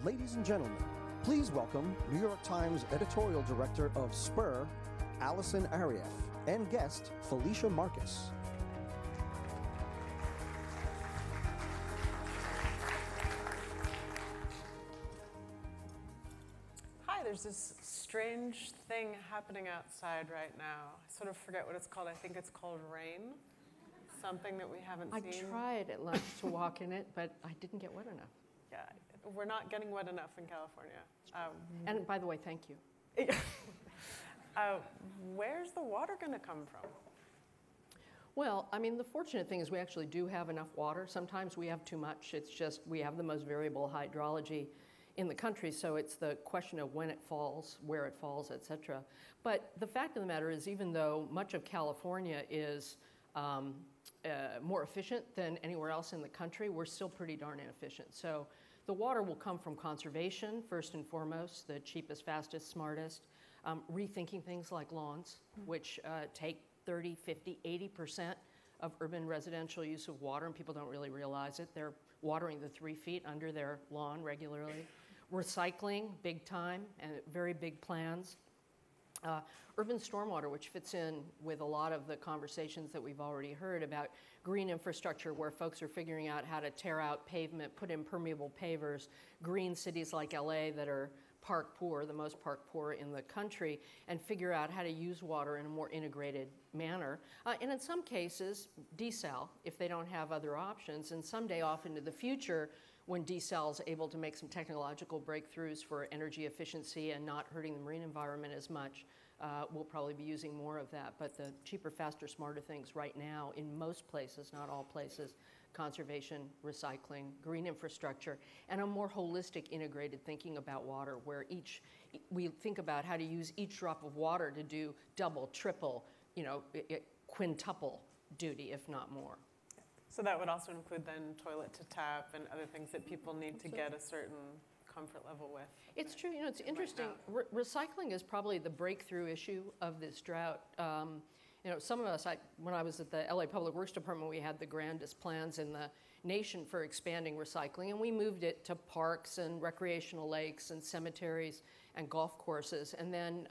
ladies and gentlemen, please welcome New York Times editorial director of SPUR, Allison Arieff, and guest Felicia Marcus. Hi, there's this strange thing happening outside right now. I sort of forget what it's called. I think it's called rain. Something that we haven't seen. I tried at lunch to walk in it, but I didn't get wet enough. Yeah, we're not getting wet enough in California. And by the way, thank you. Where's the water going to come from? Well, I mean, the fortunate thing is we actually do have enough water. Sometimes we have too much. It's just we have the most variable hydrology in the country, so it's the question of when it falls, where it falls, et cetera. But the fact of the matter is, even though much of California is more efficient than anywhere else in the country, we're still pretty darn inefficient. So the water will come from conservation, first and foremost, the cheapest, fastest, smartest, rethinking things like lawns, which take 30, 50, 80% of urban residential use of water, and people don't really realize it. They're watering the 3 feet under their lawn regularly. Recycling, big time, and very big plans. Urban stormwater, which fits in with a lot of the conversations that we've already heard about green infrastructure, where folks are figuring out how to tear out pavement, put in permeable pavers, green cities like LA that are park poor, the most park poor in the country, and figure out how to use water in a more integrated manner. And in some cases, desal, if they don't have other options. And someday off into the future, when desal is able to make some technological breakthroughs for energy efficiency and not hurting the marine environment as much, we'll probably be using more of that. But the cheaper, faster, smarter things right now in most places, not all places, conservation, recycling, green infrastructure, and a more holistic, integrated thinking about water, where we think about how to use each drop of water to do double, triple, quintuple duty, if not more. So that would also include then toilet to tap and other things that people need to get a certain comfort level with. It's true. It's interesting. Recycling is probably the breakthrough issue of this drought. Some of us, when I was at the LA Public Works Department, we had the grandest plans in the nation for expanding recycling, and we moved it to parks and recreational lakes and cemeteries and golf courses. And then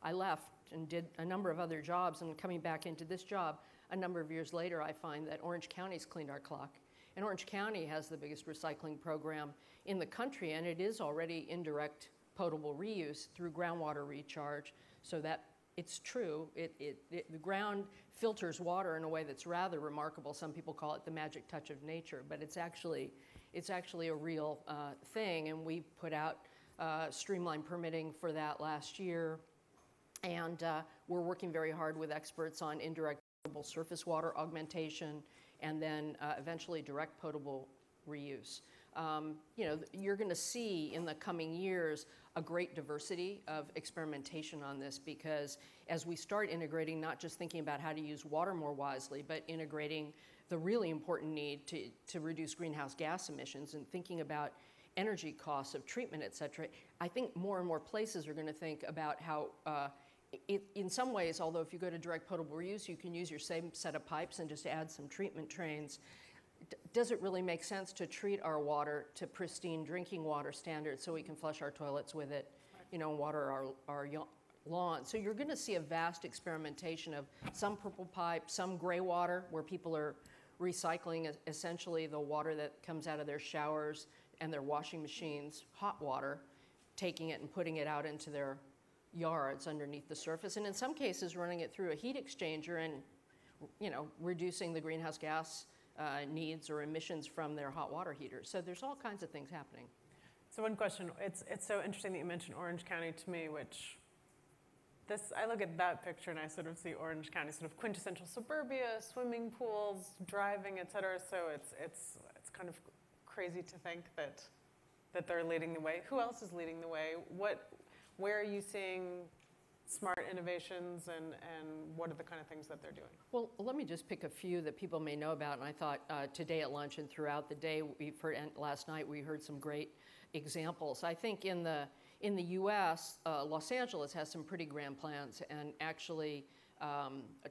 I left and did a number of other jobs, and coming back into this job a number of years later, I find that Orange County's cleaned our clock. And Orange County has the biggest recycling program in the country, and it is already indirect potable reuse through groundwater recharge, so that it's true. The ground filters water in a way that's rather remarkable. Some people call it the magic touch of nature, but it's actually a real thing, and we put out streamlined permitting for that last year, and we're working very hard with experts on indirect potable surface water augmentation, and then eventually direct potable reuse. You're going to see in the coming years a great diversity of experimentation on this, because as we start integrating, not just thinking about how to use water more wisely, but integrating the really important need to reduce greenhouse gas emissions and thinking about energy costs of treatment, et cetera, I think more and more places are going to think about how in some ways, although if you go to direct potable reuse, you can use your same set of pipes and just add some treatment trains. Does it really make sense to treat our water to pristine drinking water standards so we can flush our toilets with it, and water our lawns? So you're going to see a vast experimentation of some purple pipe, some gray water, where people are recycling essentially the water that comes out of their showers and their washing machines, hot water, taking it and putting it out into their yards underneath the surface, and in some cases running it through a heat exchanger and reducing the greenhouse gas needs or emissions from their hot water heaters. So there's all kinds of things happening. So one question, it's so interesting that you mentioned Orange County to me, which I look at that picture and I sort of see Orange County, sort of quintessential suburbia, swimming pools, driving, et cetera. So it's kind of crazy to think that they're leading the way. Who else is leading the way? Where are you seeing smart innovations, and what are the kind of things that they're doing? Well, let me just pick a few that people may know about. And I thought today at lunch and throughout the day, and last night, we heard some great examples. I think in the U.S., Los Angeles has some pretty grand plans, and actually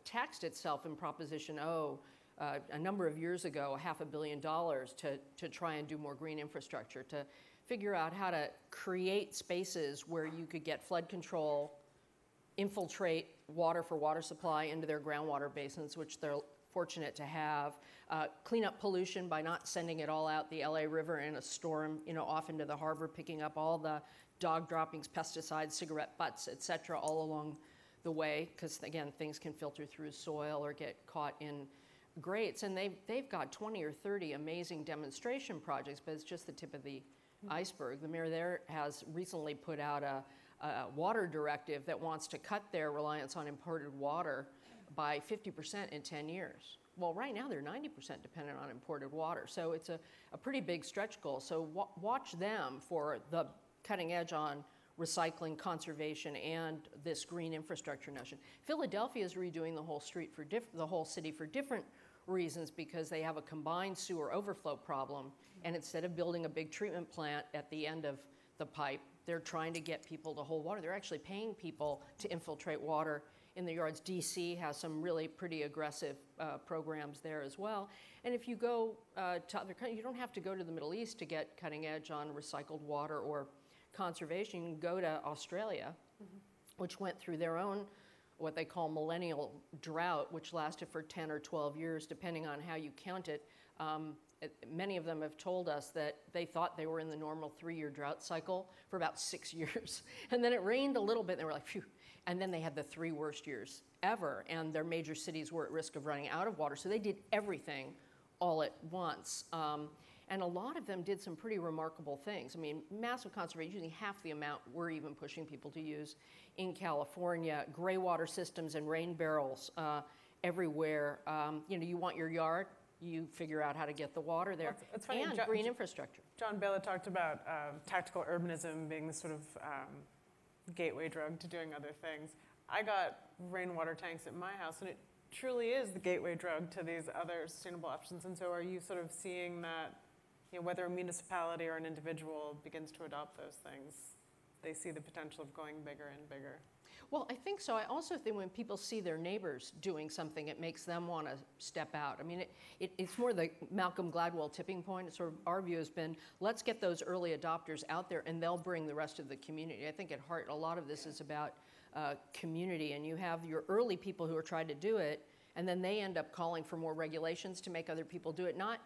taxed itself in Proposition O a number of years ago, $500 million to try and do more green infrastructure, to figure out how to create spaces where you could get flood control, infiltrate water for water supply into their groundwater basins, which they're fortunate to have, clean up pollution by not sending it all out the LA River in a storm, off into the harbor, picking up all the dog droppings, pesticides, cigarette butts, et cetera, all along the way, because again, things can filter through soil or get caught in grates. And they've got 20 or 30 amazing demonstration projects, but it's just the tip of the iceberg. The mayor there has recently put out a water directive that wants to cut their reliance on imported water by 50% in 10 years. Well, right now they're 90% dependent on imported water. So it's a pretty big stretch goal. So watch them for the cutting edge on recycling, conservation, and this green infrastructure notion. Philadelphia is redoing the whole the whole city for different reasons, because they have a combined sewer overflow problem, and instead of building a big treatment plant at the end of the pipe, they're trying to get people to hold water. They're actually paying people to infiltrate water in the yards. DC has some really pretty aggressive programs there as well. And if you go to other countries, you don't have to go to the Middle East to get cutting edge on recycled water or conservation. You can go to Australia, which went through their own what they call millennial drought, which lasted for 10 or 12 years, depending on how you count it. Many of them have told us that they thought they were in the normal 3-year drought cycle for about 6 years. And then it rained a little bit, and they were like, phew. And then they had the 3 worst years ever, and their major cities were at risk of running out of water. So they did everything all at once. And a lot of them did some pretty remarkable things. I mean, massive conservation, using half the amount we're even pushing people to use in California. Gray water systems and rain barrels everywhere. You want your yard, you figure out how to get the water there. It's funny, and green infrastructure. John Baylor talked about tactical urbanism being the sort of gateway drug to doing other things. I got rainwater tanks at my house, and it truly is the gateway drug to these other sustainable options. And so are you sort of seeing that, whether a municipality or an individual begins to adopt those things, they see the potential of going bigger and bigger? Well, I think so. I also think when people see their neighbors doing something, it makes them want to step out. I mean, it's more the Malcolm Gladwell tipping point. It's sort of our view has been, let's get those early adopters out there, and they'll bring the rest of the community. I think at heart, a lot of this is about community, and you have your early people who are trying to do it, and then they end up calling for more regulations to make other people do it, not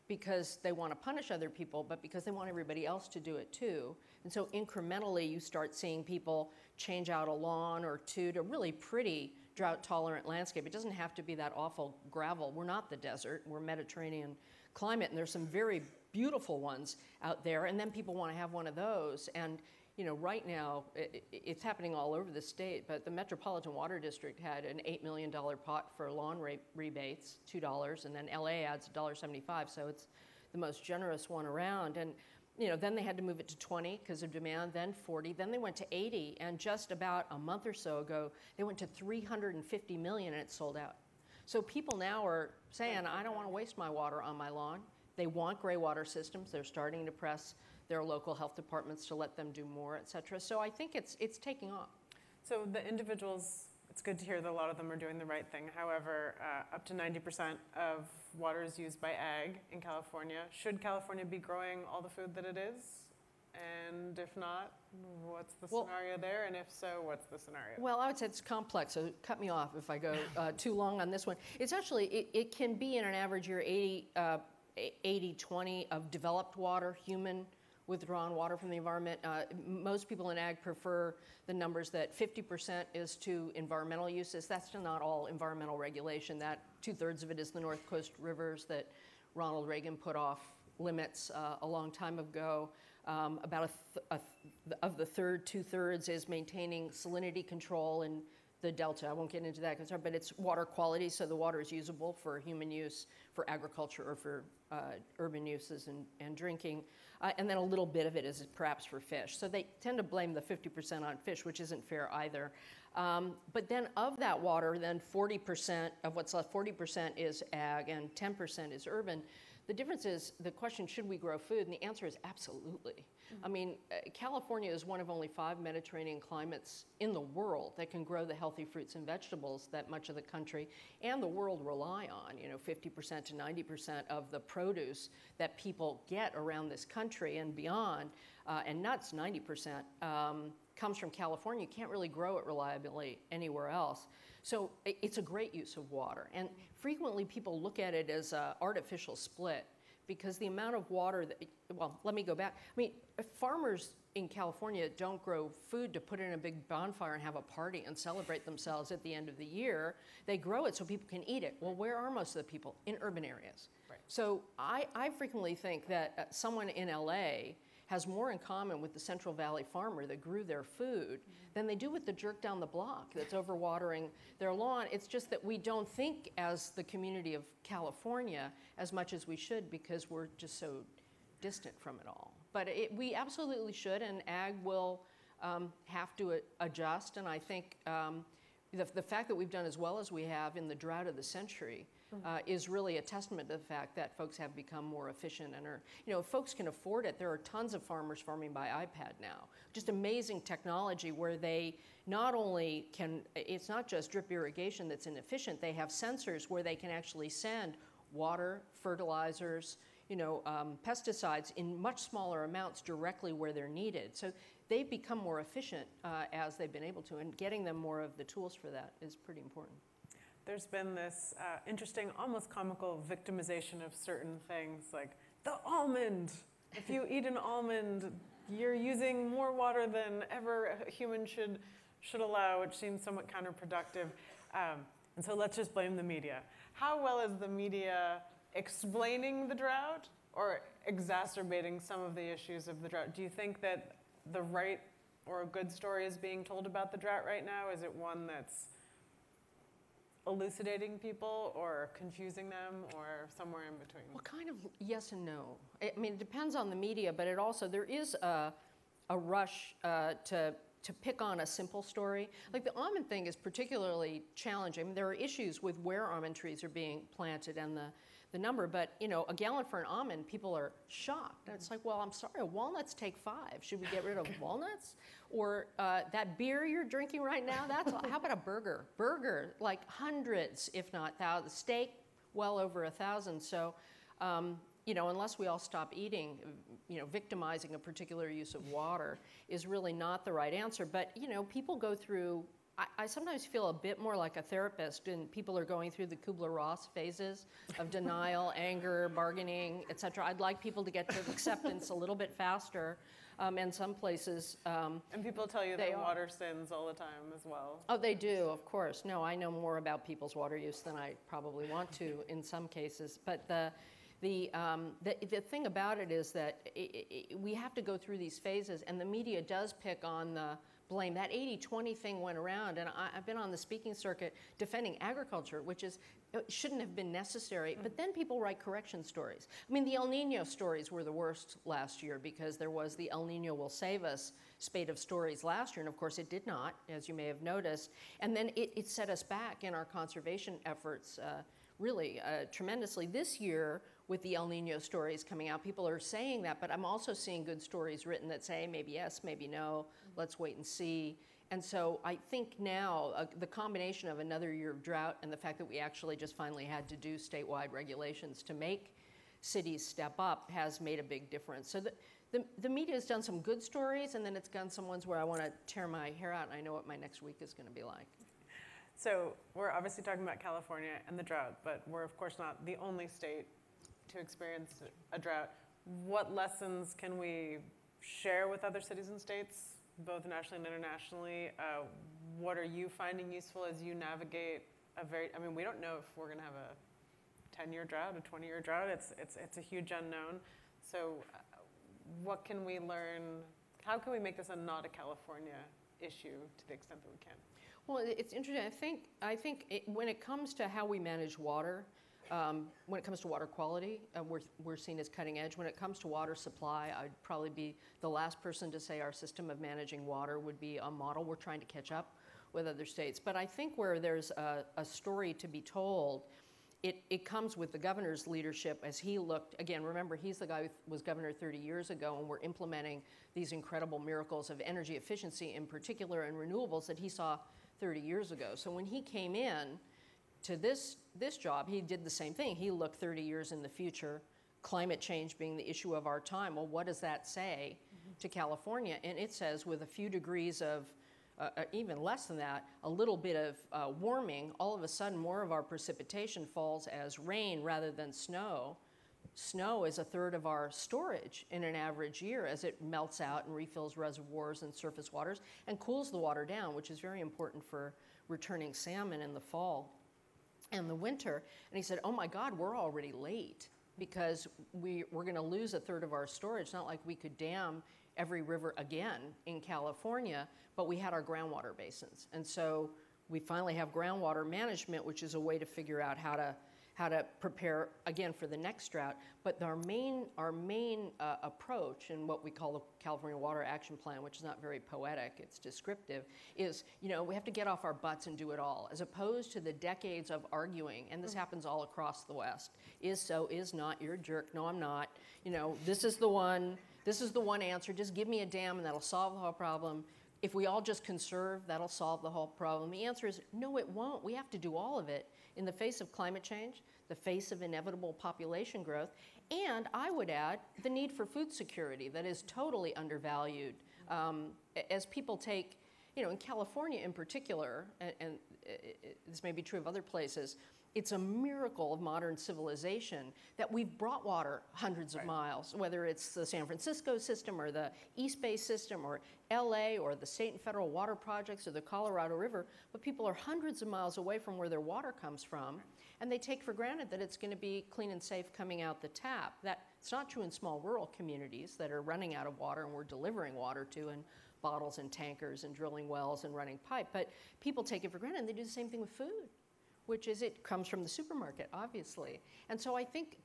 because they want to punish other people, but because they want everybody else to do it too. And so incrementally, you start seeing people change out a lawn or two to really pretty drought-tolerant landscape. It doesn't have to be that awful gravel. We're not the desert. We're Mediterranean climate, and there's some very beautiful ones out there, and then people want to have one of those. And right now, it's happening all over the state, but the Metropolitan Water District had an $8 million pot for lawn rebates, $2, and then LA adds $1.75, so it's the most generous one around. And then they had to move it to 20 because of demand, then 40, then they went to 80, and just about a month or so ago, they went to 350 million and it sold out. So people now are saying, I don't want to waste my water on my lawn. They want gray water systems. They're starting to press their local health departments to let them do more, et cetera. So I think it's taking off. So the individuals, it's good to hear that a lot of them are doing the right thing. However, up to 90% of water is used by ag in California. Should California be growing all the food that it is? And if not, what's the scenario there? And if so, what's the scenario? Well, I would say it's complex, so cut me off if I go too long on this one. It's actually, it can be in an average year 80-20 of developed water, human withdrawn water from the environment. Most people in ag prefer the numbers that 50% is to environmental uses. That's not all environmental regulation. That 2/3 of it is the North Coast rivers that Ronald Reagan put off limits a long time ago. About of the third, 2/3 is maintaining salinity control in the delta. I won't get into that, but it's water quality, so the water is usable for human use, for agriculture, or for urban uses and drinking. And then a little bit of it is perhaps for fish. So they tend to blame the 50% on fish, which isn't fair either. But then of that water, then 40% of what's left, 40% is ag and 10% is urban. The difference is the question, should we grow food? And the answer is absolutely. Mm-hmm. I mean, California is one of only 5 Mediterranean climates in the world that can grow the healthy fruits and vegetables that much of the country and the world rely on. 50% to 90% of the produce that people get around this country and beyond and nuts, 90%, comes from California. You can't really grow it reliably anywhere else. So it's a great use of water. And frequently people look at it as an artificial split because the amount of water that, well, let me go back. I mean, farmers in California don't grow food to put in a big bonfire and have a party and celebrate themselves at the end of the year. They grow it so people can eat it. Well, where are most of the people? In urban areas. Right. So I frequently think that someone in LA has more in common with the Central Valley farmer that grew their food than they do with the jerk down the block that's overwatering their lawn. It's just that we don't think as the community of California as much as we should because we're just so distant from it all. But we absolutely should, and ag will have to adjust. And I think the fact that we've done as well as we have in the drought of the century is really a testament to the fact that folks have become more efficient and are, you know, if folks can afford it, there are tons of farmers farming by iPad now. Just amazing technology where they not only can, it's not just drip irrigation that's inefficient, they have sensors where they can actually send water, fertilizers, you know, pesticides in much smaller amounts directly where they're needed. So they've become more efficient as they've been able to, and getting them more of the tools for that is pretty important. There's been this interesting, almost comical victimization of certain things, like the almond. If you eat an almond, you're using more water than ever a human should allow, which seems somewhat counterproductive. And so let's just blame the media. How well is the media explaining the drought or exacerbating some of the issues of the drought? Do you think that the right or a good story is being told about the drought right now? Is it one that's elucidating people or confusing them or somewhere in between? Well, kind of yes and no. I mean, it depends on the media, but it also, there is a rush to pick on a simple story. Like the almond thing is particularly challenging. I mean, there are issues with where almond trees are being planted and the number, but you know, a gallon for an almond, people are shocked. And it's like, well, I'm sorry, walnuts take 5. Should we get rid of walnuts? Or that beer you're drinking right now, how about a burger? Burger, like hundreds, if not thousands. Steak, well over 1,000. So, you know, unless we all stop eating, you know, victimizing a particular use of water is really not the right answer. But, you know, people go through, I sometimes feel a bit more like a therapist, and people are going through the Kubler-Ross phases of denial, anger, bargaining, et cetera. I'd like people to get to acceptance a little bit faster, and some places and people tell you that water sins all the time as well. Oh, they do, of course. No, I know more about people's water use than I probably want to in some cases. But the thing about it is that we have to go through these phases, and the media does pick on the blame. That 80-20 thing went around, and I've been on the speaking circuit defending agriculture, which shouldn't have been necessary, but then people write correction stories. I mean, the El Nino stories were the worst last year because there was the El Nino will save us spate of stories last year, and of course it did not, as you may have noticed, and then it set us back in our conservation efforts really tremendously. This year, with the El Nino stories coming out, people are saying that, but I'm also seeing good stories written that say maybe yes, maybe no, let's wait and see. And so I think now the combination of another year of drought and the fact that we actually just finally had to do statewide regulations to make cities step up has made a big difference. So the media has done some good stories, and then it's done some ones where I want to tear my hair out, and I know what my next week is going to be like. So we're obviously talking about California and the drought, but we're of course not the only state to experience a drought. What lessons can we share with other cities and states, both nationally and internationally? What are you finding useful as you navigate I mean, we don't know if we're gonna have a 10-year drought, a 20-year drought. It's a huge unknown. So what can we learn? How can we make this not a California issue to the extent that we can? Well, it's interesting. I think when it comes to how we manage water, when it comes to water quality, we're seen as cutting edge. When it comes to water supply, I'd probably be the last person to say our system of managing water would be a model. We're trying to catch up with other states. But I think where there's a story to be told, it comes with the governor's leadership as he looked, again, remember, he's the guy who was governor 30 years ago, and we're implementing these incredible miracles of energy efficiency in particular and renewables that he saw 30 years ago. So when he came in to this job, he did the same thing. He looked 30 years in the future, climate change being the issue of our time. Well, what does that say to California, and it says with a few degrees of, even less than that, a little bit of warming, all of a sudden more of our precipitation falls as rain rather than snow. Snow is a third of our storage in an average year as it melts out and refills reservoirs and surface waters and cools the water down, which is very important for returning salmon in the fall and the winter. And he said, oh my God, we're already late because we're going to lose a third of our storage. It's not like we could dam every river again in California, but we had our groundwater basins. And so we finally have groundwater management, which is a way to figure out how to prepare again for the next drought. But our main approach in what we call the California Water Action Plan, which is not very poetic, it's descriptive, is, you know, we have to get off our butts and do it all, as opposed to the decades of arguing, and this happens all across the West. Is so, is not, you're a jerk, no I'm not. You know, this is the one answer, just give me a dam and that'll solve the whole problem. If we all just conserve, that'll solve the whole problem. The answer is, no, it won't. We have to do all of it in the face of climate change, the face of inevitable population growth, and I would add, the need for food security that is totally undervalued. As people take, you know, in California in particular, and this may be true of other places, it's a miracle of modern civilization that we've brought water hundreds of miles, whether it's the San Francisco system or the East Bay system or LA or the state and federal water projects or the Colorado River, but people are hundreds of miles away from where their water comes from, and they take for granted that it's going to be clean and safe coming out the tap. It's not true in small rural communities that are running out of water and we're delivering water to in bottles and tankers and drilling wells and running pipe, but people take it for granted, and they do the same thing with food, which is it comes from the supermarket, obviously. And so I think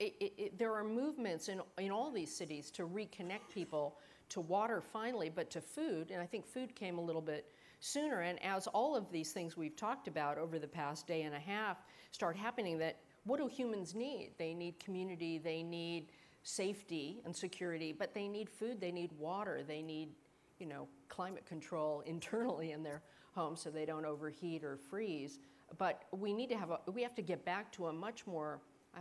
there are movements in all these cities to reconnect people to water finally, but to food, and I think food came a little bit sooner. And as all of these things we've talked about over the past day and a half start happening, that what do humans need? They need community, they need safety and security, but they need food, they need water, they need, you know, climate control internally in their homes so they don't overheat or freeze. But we have to get back to a much more,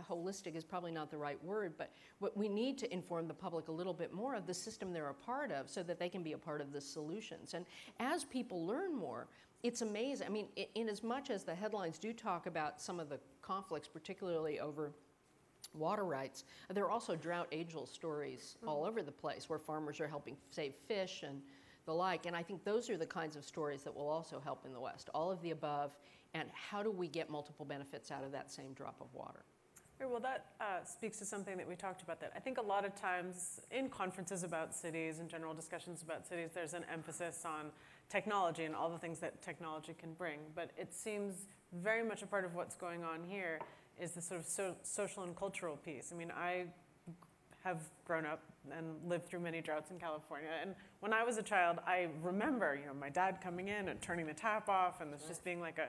holistic is probably not the right word, but we need to inform the public a little bit more of the system they're a part of so that they can be a part of the solutions. And as people learn more, it's amazing. I mean, in as much as the headlines do talk about some of the conflicts, particularly over water rights, there are also drought age-old stories all over the place where farmers are helping save fish and the like. And I think those are the kinds of stories that will also help in the West. All of the above, and how do we get multiple benefits out of that same drop of water? Well, that speaks to something that we talked about, that I think a lot of times in conferences about cities and general discussions about cities, there's an emphasis on technology and all the things that technology can bring. But it seems very much a part of what's going on here is the sort of social and cultural piece. I mean, I have grown up and lived through many droughts in California. And when I was a child, I remember, you know, my dad coming in and turning the tap off, and this just being like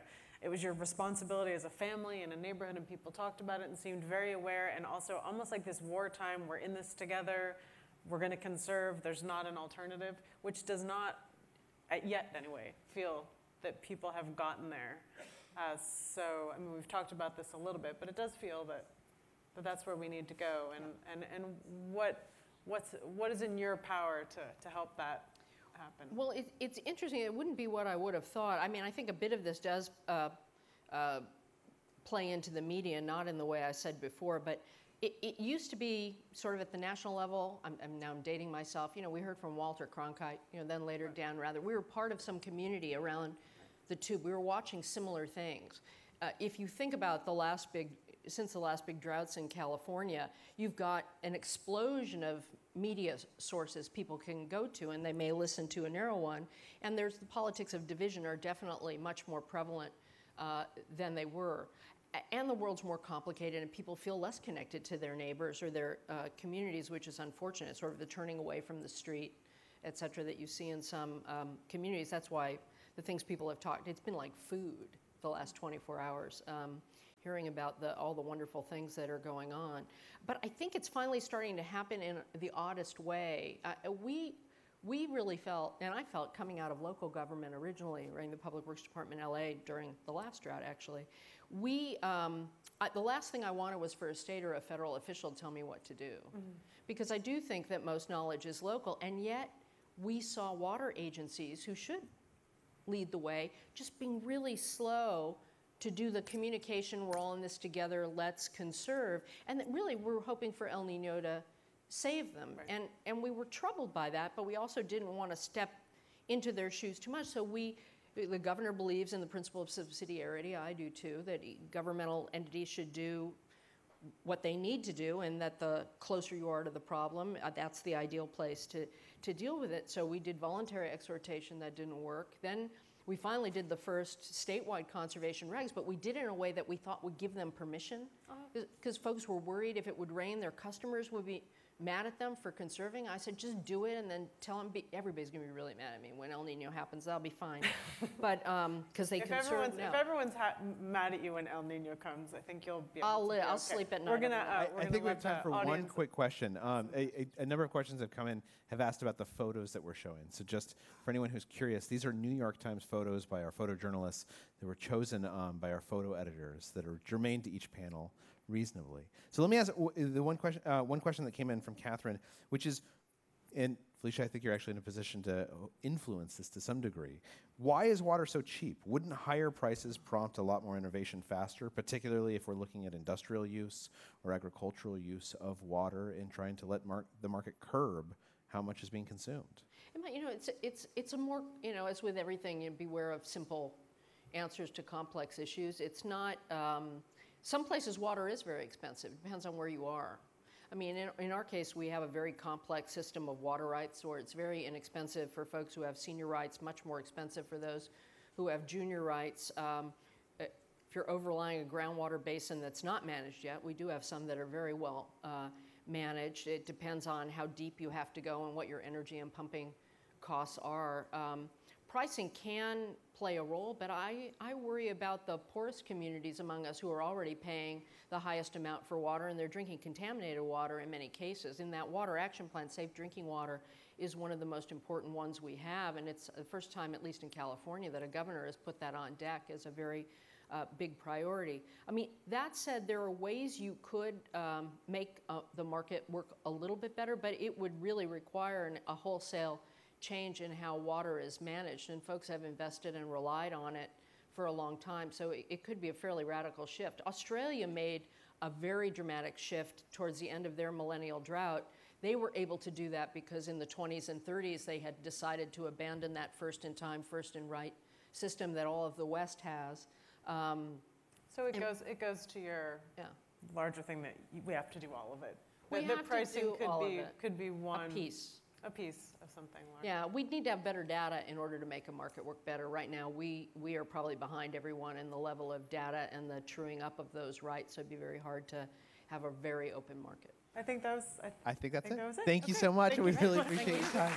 it was your responsibility as a family in a neighborhood, and people talked about it and seemed very aware, and also almost like this wartime, we're in this together, we're gonna conserve, there's not an alternative, which does not, yet anyway, feel that people have gotten there. So, I mean, we've talked about this a little bit, but it does feel that that's where we need to go, and what is in your power to help that happen? Well, it's interesting. It wouldn't be what I would have thought. I mean, I think a bit of this does play into the media, not in the way I said before, but it used to be sort of at the national level. Now I'm dating myself. You know, we heard from Walter Cronkite, you know, then later Dan Rather. We were part of some community around the tube. We were watching similar things. If you think about since the last big droughts in California, you've got an explosion of media sources people can go to, and they may listen to a narrow one. And there's the politics of division are definitely much more prevalent than they were. And the world's more complicated, and people feel less connected to their neighbors or their communities, which is unfortunate, sort of the turning away from the street, et cetera, that you see in some communities. That's why the things people have talked, it's been like food the last 24 hours. Hearing about all the wonderful things that are going on. But I think it's finally starting to happen in the oddest way. We really felt, and I felt coming out of local government originally, running the Public Works Department in LA during the last drought actually, the last thing I wanted was for a state or a federal official to tell me what to do. Because I do think that most knowledge is local, and yet we saw water agencies who should lead the way just being really slow to do the communication, we're all in this together, let's conserve. And that really we're hoping for El Nino to save them. Right. And we were troubled by that, but we also didn't want to step into their shoes too much. So the governor believes in the principle of subsidiarity, I do too, that governmental entities should do what they need to do, and that the closer you are to the problem, that's the ideal place to deal with it. So we did voluntary exhortation, that didn't work. Then we finally did the first statewide conservation regs, but we did it in a way that we thought would give them permission, because folks were worried if it would rain, their customers would be mad at them for conserving. I said, just do it and then tell them, everybody's gonna be really mad at me. When El Nino happens, that'll be fine. But, because they conserve now. If everyone's mad at you when El Nino comes, I think you'll be able to be I'll okay. sleep at night. We're gonna, I think we have time for one quick question. A number of questions have come in, have asked about the photos that we're showing. So just for anyone who's curious, these are New York Times photos by our photojournalists that were chosen by our photo editors that are germane to each panel reasonably. So let me ask the one question that came in from Catherine, which is, and Felicia, I think you're actually in a position to influence this to some degree. Why is water so cheap? Wouldn't higher prices prompt a lot more innovation faster, particularly if we're looking at industrial use or agricultural use of water and trying to let the market curb how much is being consumed? You know, it's a more, you know, as with everything, you beware of simple answers to complex issues. It's not, some places water is very expensive. It depends on where you are. I mean, in our case, we have a very complex system of water rights, where it's very inexpensive for folks who have senior rights, much more expensive for those who have junior rights. If you're overlying a groundwater basin that's not managed yet, we do have some that are very well managed. It depends on how deep you have to go and what your energy and pumping costs are. Pricing can play a role, but I worry about the poorest communities among us who are already paying the highest amount for water, and they're drinking contaminated water in many cases. In that Water Action Plan, safe drinking water is one of the most important ones we have, and it's the first time, at least in California, that a governor has put that on deck as a very big priority. I mean, that said, there are ways you could make the market work a little bit better, but it would really require a wholesale change in how water is managed, and folks have invested and relied on it for a long time, so it could be a fairly radical shift. Australia made a very dramatic shift towards the end of their millennial drought. They were able to do that because in the 20s and 30s they had decided to abandon that first in time, first in right system that all of the West has. So it goes to your larger thing that we have to do all of it. The pricing could be one a piece of something larger. Yeah, we'd need to have better data in order to make a market work better. Right now, we are probably behind everyone in the level of data and the truing up of those rights, so it'd be very hard to have a very open market. I think that was I think that's it. that was it. Thank you so much, and we really appreciate your time.